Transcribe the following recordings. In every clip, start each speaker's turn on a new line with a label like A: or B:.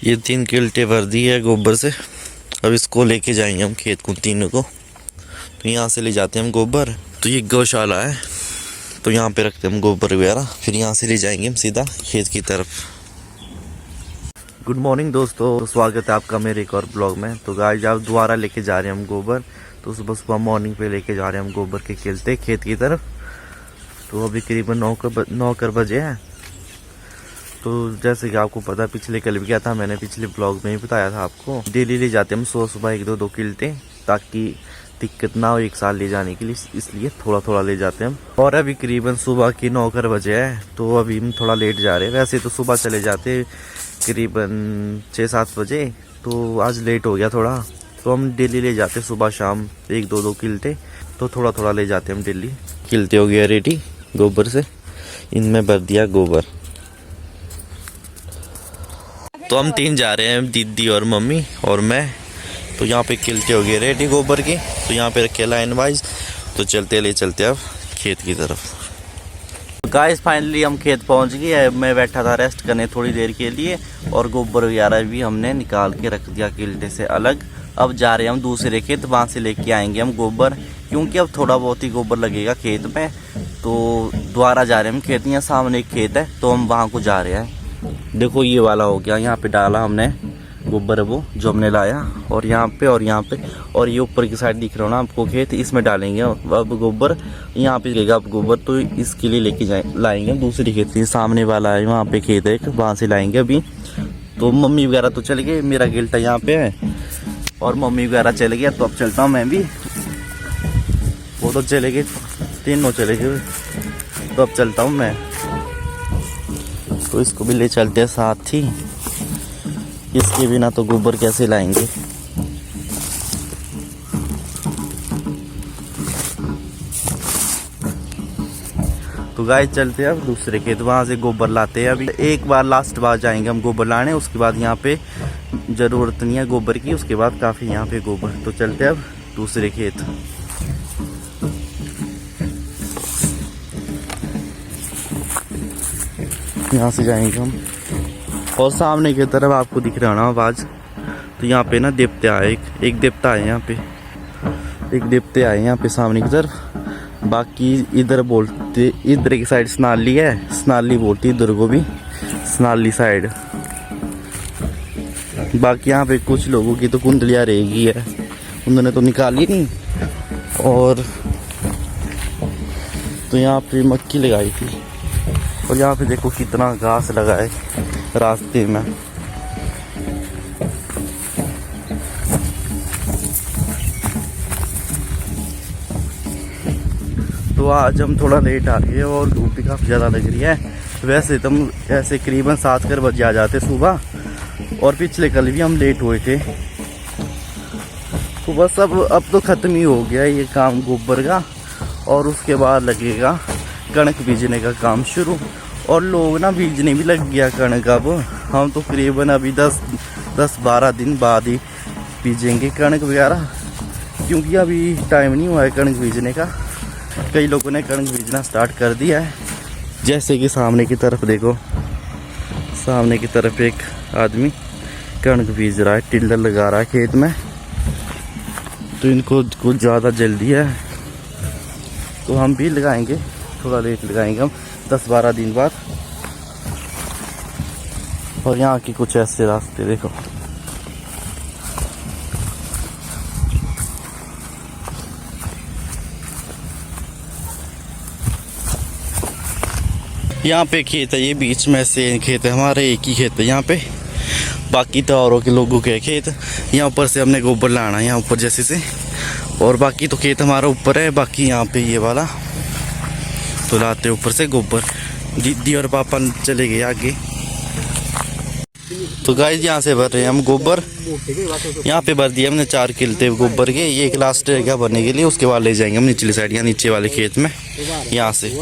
A: ये 3 किल्टे भर दी है गोबर से। अब इसको लेके जाएंगे हम खेत को तीनों को। तो यहाँ से ले जाते हैं हम गोबर। तो ये गौशाला है, तो यहाँ पे रखते हैं हम गोबर वगैरह, फिर यहाँ से ले जाएंगे हम सीधा खेत की तरफ। गुड मॉर्निंग दोस्तों, स्वागत है आपका मेरे एक और ब्लॉग में। तो गाइस आप दोबारा लेके जा रहे हैं हम गोबर। तो सुबह सुबह मॉर्निंग पे लेके जा रहे हैं हम गोबर के किल्टे खेत की तरफ। तो अभी करीबन 9 बजे हैं। तो जैसे कि आपको पता, पिछले कल भी क्या था, मैंने पिछले ब्लॉग में ही बताया था आपको, डेली ले जाते हम सुबह 1-2 किल्टे, ताकि दिक्कत ना हो एक साल ले जाने के लिए, इसलिए थोड़ा थोड़ा ले जाते हैं हम। और अभी करीबन सुबह की 9 बजे है, तो अभी हम थोड़ा लेट जा रहे हैं। वैसे तो सुबह चले जाते करीबन 6-7 बजे, तो आज लेट हो गया थोड़ा। तो हम डेली ले जाते सुबह शाम 1-2 किल्टे, तो थोड़ा थोड़ा ले जाते हम डेली। किल्टे हो गया रेडी गोबर से, इनमें भर दिया गोबर। तो हम 3 जा रहे हैं, दीदी और मम्मी और मैं। तो यहाँ पे किल्टे हो गए रेडी गोबर की, तो यहाँ पे रखे लाइन वाइज। तो चलते अब खेत की तरफ। गाइस फाइनली हम खेत पहुँच गए। मैं बैठा था रेस्ट करने थोड़ी देर के लिए, और गोबर वगैरह भी हमने निकाल के रख दिया किल्टे से अलग। अब जा रहे हैं हम दूसरे खेत, वहाँ से लेके आएंगे हम गोबर, क्योंकि अब थोड़ा बहुत ही गोबर लगेगा खेत में। तो दोबारा जा रहे हैं हम खेत, यहाँ सामने एक खेत है, तो हम वहाँ को जा रहे हैं। देखो ये वाला हो गया, यहाँ पे डाला हमने गोबर, वो जो हमने लाया, और यहाँ पे और ये ऊपर की साइड दिख रहा हो ना आपको खेत, इसमें डालेंगे अब गोबर। यहाँ पे लगेगा अब गोबर, तो इसके लिए लेके लाएंगे दूसरी खेत। सामने वाला है, वहाँ पे खेत है, वहाँ से लाएंगे अभी। तो मम्मी वगैरह तो चल गए, मेरा गिल्टा यहाँ पे है, और मम्मी वगैरह चले गया। तो अब चलता हूँ मैं भी, वो तो चले गए, तीनों चले गए, तो अब चलता हूँ मैं। तो इसको भी ले चलते हैं साथ ही, इसके बिना तो गोबर कैसे लाएंगे। तो गाय चलते हैं अब दूसरे खेत, वहाँ से गोबर लाते हैं। अभी एक बार लास्ट बार जाएंगे हम गोबर लाने, उसके बाद यहाँ पे ज़रूरत नहीं है गोबर की, उसके बाद काफ़ी यहाँ पे गोबर। तो चलते हैं अब दूसरे खेत। यहाँ से जाएंगे हम, और सामने की तरफ आपको दिख रहा है ना आवाज़, तो यहाँ पे ना देवता है, एक देवता है यहाँ पे, एक देवते आए यहाँ पे सामने की तरफ। बाकी इधर बोलते, इधर की साइड स्नाली है, स्नाली बोलती है इधर को भी, स्नाली साइड। बाकी यहाँ पे कुछ लोगों की तो कुंडलियाँ रहेगी है, उन्होंने तो निकाली नहीं। और तो यहाँ पे मक्की लगाई थी, और यहाँ पे देखो कितना घास लगा है रास्ते में। तो आज हम थोड़ा लेट आ गए, और धूप भी काफ़ी ज़्यादा लग रही है। वैसे तो हम ऐसे करीबन 7 बजे आ जाते सुबह, और पिछले कल भी हम लेट हुए थे। तो बस अब तो ख़त्म ही हो गया ये काम गोबर का, और उसके बाद लगेगा कणक बीजने का काम शुरू। और लोग ना बीजने भी लग गया कणक। अब हम तो करीबन अभी 10-12 दिन बाद ही बीजेंगे कणक वगैरह, क्योंकि अभी टाइम नहीं हुआ है कणक बीजने का। कई लोगों ने कणक बीजना स्टार्ट कर दिया है, जैसे कि सामने की तरफ देखो, सामने की तरफ एक आदमी कणक बीज रहा है, टिल्डर लगा रहा है खेत में। तो इनको कुछ ज़्यादा जल्दी है, तो हम भी लगाएंगे, थोड़ा लेट लगाएंगे हम 10-12 दिन बाद। और यहाँ की कुछ ऐसे रास्ते देखो, यहाँ पे खेत है, ये बीच में से खेत है, हमारे एक ही खेत है यहाँ पे, बाकी तो औरों के लोगों के खेत। यहाँ ऊपर से हमने गोबर लाना है, यहाँ ऊपर जैसे से, और बाकी तो खेत हमारा ऊपर है। बाकी यहाँ पे ये वाला तो लाते ऊपर से गोबर। दीदी और पापा चले गए आगे। तो गाइस यहाँ से भर रहे हैं हम गोबर, यहाँ पे भर दिया हमने 4 किल्टे गोबर के। ये एक लास्ट रहेगा भरने के लिए, उसके बाद ले जाएंगे हम निचली साइड, यहाँ नीचे वाले खेत में, यहाँ से।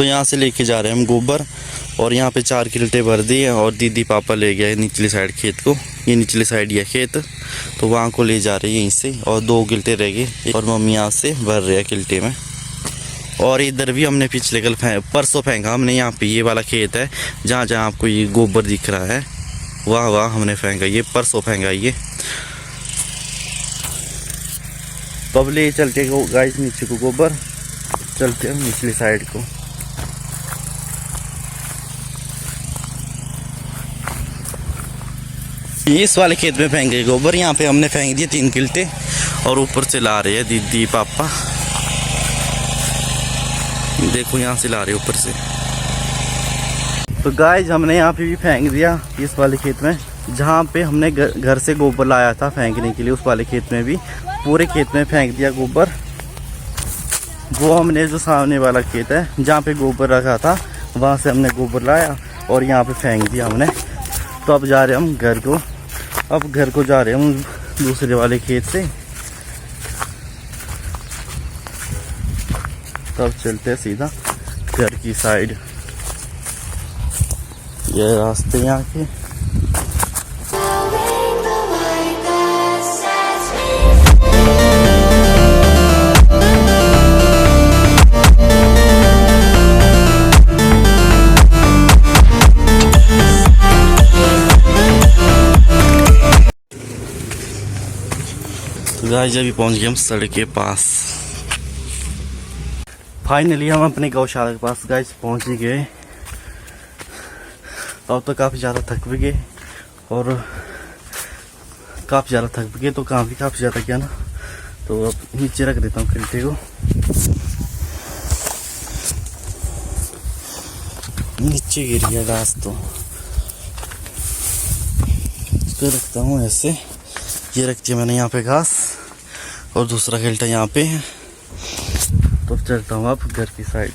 A: तो यहाँ से लेके जा रहे हैं हम गोबर, और यहाँ पे 4 किल्टे भर दिए और दीदी पापा ले गए निचली साइड खेत को। ये निचली साइड ये खेत, तो वहाँ को ले जा रही है यहीं से, और 2 किल्टे रह गए और मम्मी यहाँ से भर रहे हैं किल्टे में। और इधर भी हमने पिछले कल परसों फेंका हमने, यहाँ पे ये वाला खेत है जहाँ जहाँ आपको ये गोबर दिख रहा है, वहाँ वहाँ हमने फेंका, ये परसों फेंका ये। तो अब ले चलते गाइस नीचे को गोबर, चलते हैं निचली साइड को। इस वाले खेत में फेंक गए गोबर, यहाँ पे हमने फेंक दिए 3 किल्टे, और ऊपर से ला रहे हैं दीदी पापा, देखो यहाँ से ला रहे ऊपर से। तो गाइस हमने यहाँ पे भी फेंक दिया इस वाले खेत में, जहाँ पे हमने घर से गोबर लाया था फेंकने के लिए, उस वाले खेत में भी पूरे खेत में फेंक दिया गोबर। वो हमने जो सामने वाला खेत है जहाँ पे गोबर रखा था, वहाँ से हमने गोबर लाया और यहाँ पे फेंक दिया हमने। तो अब जा रहे हम घर को, अब घर को जा रहे हम दूसरे वाले खेत से। तब चलते हैं सीधा घर की साइड, ये रास्ते यहाँ के। गाइस अभी पहुंच गए हम सड़क के पास। फाइनली हम अपने गौशाला के पास गाइस पहुंच ही गए। अब तो काफ़ी ज़्यादा थक भी गए, और काफ़ी ज़्यादा थक भी गए, तो काफ़ी ज़्यादा क्या ना, तो अब नीचे रख देता हूँ किल्टे को, नीचे गिर गया घास, तो इसको रखता हूँ ऐसे। ये रखती है मैंने यहाँ पे घास, और दूसरा किल्टा यहाँ पे है। तो चलता हूँ अब घर की साइड।